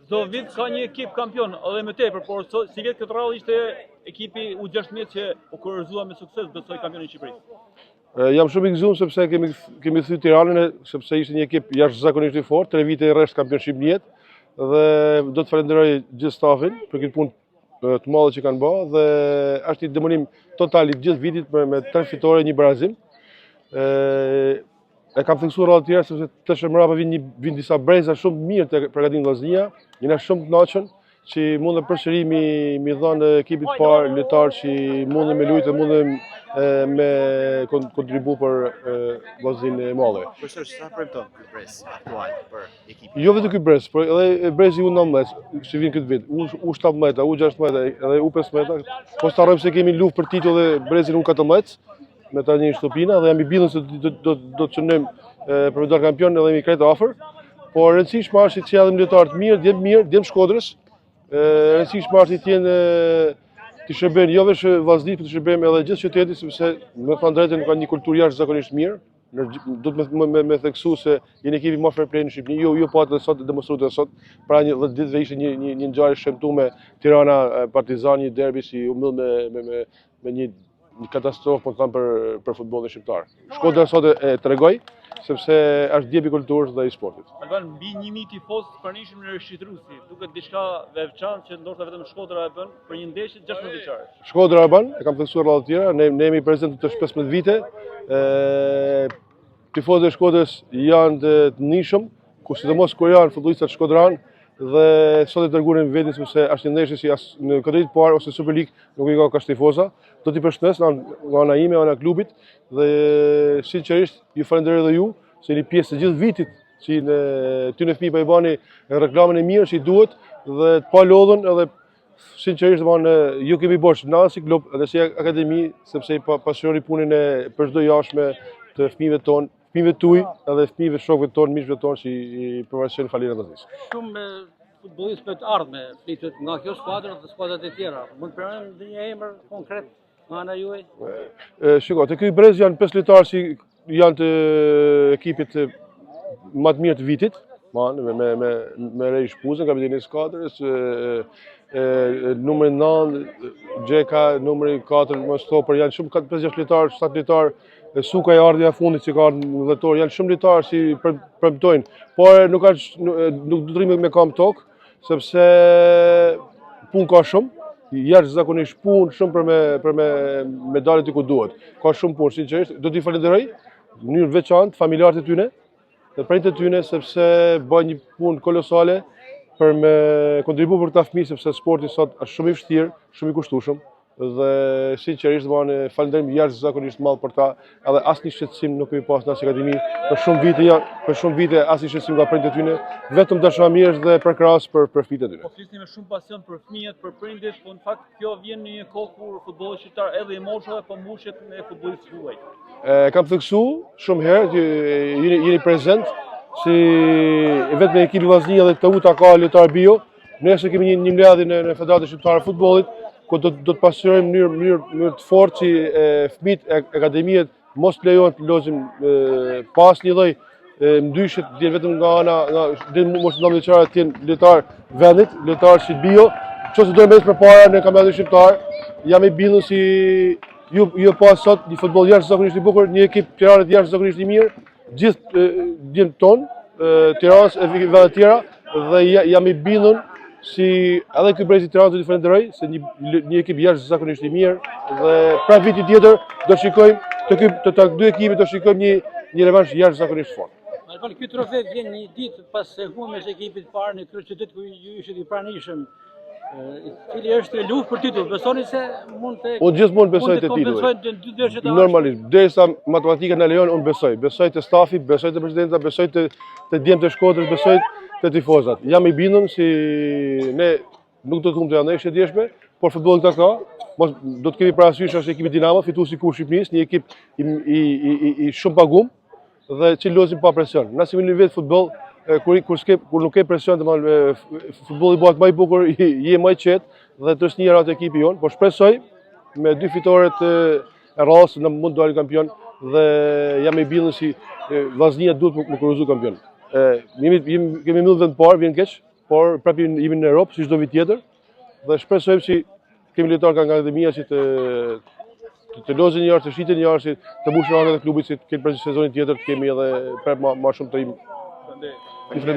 Çdo vit ka një ekip kampion, edhe më tepër, por si vjet këtë radhë ishte ekipi U16 që u kurrizua me sukses, besoj kampioni i Shqipërisë. Jam shumë i gëzuar sepse kemi thyer Tiranën, sepse ishte një ekip jashtëzakonisht i fortë, 3 vite rresht kampionship në jetë dhe do të falenderoj gjithë stafin për këtë punë të madhe që kanë bërë dhe është një demonim total i gjithë vitit me 3 fitore, 1 barazim. E kam theksuar radhë tjera sepse të shëmërapa vinë disa breza shumë mirë të përgatitur Vllaznia. Jena shumë të kënaqur që mundem përsëri mi dhënë ekipit parë lojtar që mundem me luajtë, mundem me kontribu për vllaznin e madhe. Profesor, çfarë premton ky brez aktual për ekipin? Jo vetëm ky brez, por edhe brezi U19 që vjen këtë vit, U17, U16 edhe U15. Po starojmë se kemi luftë për titull dhe brezin U14 me tani në Shtopina dhe jam i bindur se do të çnojmë për me kampion edhe jemi krejt afër. Por rëndësishme është që jellim lojtarë të mirë, djem Shkodrës. Rëndësishme është që të shërbejnë jo vetëm vllaznirit, por të shërbejmë edhe gjithë qytetit sepse me thënë drejtën ka një kulturë jashtëzakonisht mirë. Do të me theksu se jeni ekipi më fair play në Shqipëri. Jo po atë sot demonstruar sot. Para një 10 ditëve ishte një ngjarje shëmtuar Tirana Partizani, një derbi si u mbyll me një katastrofë po të them për futbollin shqiptar. Shkodra sot e tregoj sepse është djepi kulturës dhe i sportit. Alban, mbi 1000 tifoz pranishëm në Shqipërusi, duket diçka veçantë që ndoshta vetëm Shkodra e bën për një ndeshje 16 vjeçare. Shkodra e bën, e kam theksuar radhë të tjera, ne jemi prezent të 15 vite. Tifozët e Shkodrës janë të nishëm, sidomos kur janë futbollistat shkodran dhe sot e treguan vetin sepse është një ndeshje si as në kategorinë parë ose Super League nuk i ka tifoza. Do t'i përshëndes nga ana ime, ana klubit dhe sinqerisht ju falenderoj edhe ju se jeni pjesë të gjithë vitit që ty në fëmijë po i bani reklamën e mirë që i duhet dhe të pa lodhën edhe sinqerisht ju kemi borx na si klub edhe si akademi sepse i pasiononi punën e për çdo jashtme të fëmijëve tonë, fëmijëve tuaj edhe fëmijëve shokëve tonë, miqve tonë që i përvaqësojnë falirën e vllaznisë. Shumë futbollistë të ardhme flitet nga kjo skuadër dhe skuadrat e tjera. Mund të pranojmë një emër konkret nga ana juaj? Shiko, te ky brez janë 5 lojtarë që janë të ekipit më të mirë të vitit, me Rej Shpuzën, kapiteni i skuadrës, numri 9, Gjeka, numri 4, më stoper, janë shumë 5-6 lojtarë, 7 lojtarë. Suka e ardhja fundit që ka ardhur dhjetor, janë shumë lojtarë që premtojnë, por nuk do të rrimë me kam tokë, sepse punë ka shumë, jashtëzakonisht punë shumë për me medaljet ku duhet. Ka shumë punë, sinqerisht, do t'i falenderoj në mënyrë veçantë familjarët e tyre, dhe printet e tyre sepse bëjnë një punë kolosale për me kontribu për ta fëmijë sepse sporti sot është shumë i vështirë, shumë i kushtueshëm. Dhe sinqerisht falenderoj jashtëzakonisht madh për ta, edhe asnjë shqetësim nuk kemi pas në akademi për shumë vite asnjë shqetësim nga prindërit e tyre, vetëm dashamirësh dhe përkrahas për fëmijët e tyre. Po flisni me shumë pasion për fëmijët, për prindërit, po në fakt kjo vjen në një kohë kur futbolli shqiptar edhe i moshave po mbushet me futbollistë huaj. Kam theksuar shumë herë që jeni prezent si vetëm me ekipin Vllaznia dhe Teuta ka lojtar bio. Nëse kemi një mbledhje në Federatën Shqiptare e Futbollit, ku do të pasojmë në mënyrë të fortë që fëmijët e akademiet mos lejohen të lozim pas një lloj ndyshe të vjen vetëm nga ana mos ndonë lojtarë të jenë lojtar vendit, lojtar si bio, çose do të mësh përpara në kampionatin shqiptar. Jam i bindur si ju pas sot një futboll jashtëzakonisht i bukur, një ekip Tiranë jashtëzakonisht i mirë, gjithë djem ton, Tiranës e vende të tjera dhe jam i bindur si edhe ky brezi i Tiranës do t'i falenderoj se një ekip jashtëzakonisht i mirë dhe pra viti tjetër do shikojmë të dy ekipet do shikojmë një revansh jashtëzakonisht fort. Alban, ky trofe vjen një ditë pas humbjes së ekipit parë në kryeqytet ku ju ishit i pranishëm. Cili është luftë për titull, besoni se mund të unë gjithmonë besoj te titulli. Normalisht, derisa matematika na lejon, unë besoj te stafi, besoj te presidenta, besoj te djemtë të Shkodrës, besoj te tifozat. Jam i bindur si ne nuk do të humbë janë e djeshme, por futbolli këta ka. Mos do të kemi parasysh është ekipi Dinamo, fituesi i Kupës Shqipërisë, një ekip i shumë pagum dhe që lozim pa presion. Na si në vetë futboll kur nuk ke presion, futbolli bëhet më i bukur, je më i qetë dhe të një ratë ekipi jonë, por shpresoj me 2 fitoret e radhës në mund të dalë kampion dhe jam i bindur si Vllaznia duhet më kurrizu kampion. Kemi mbyllu vend parë, vjen keq, por prapë jemi në Europë si çdo vit tjetër dhe shpresojmë që kemi lojtarë nga akademia që të lozin një të shiten një që të mbushën anët e klubit që të kenë për sezonin tjetër të kemi edhe prapë ma shumë të im.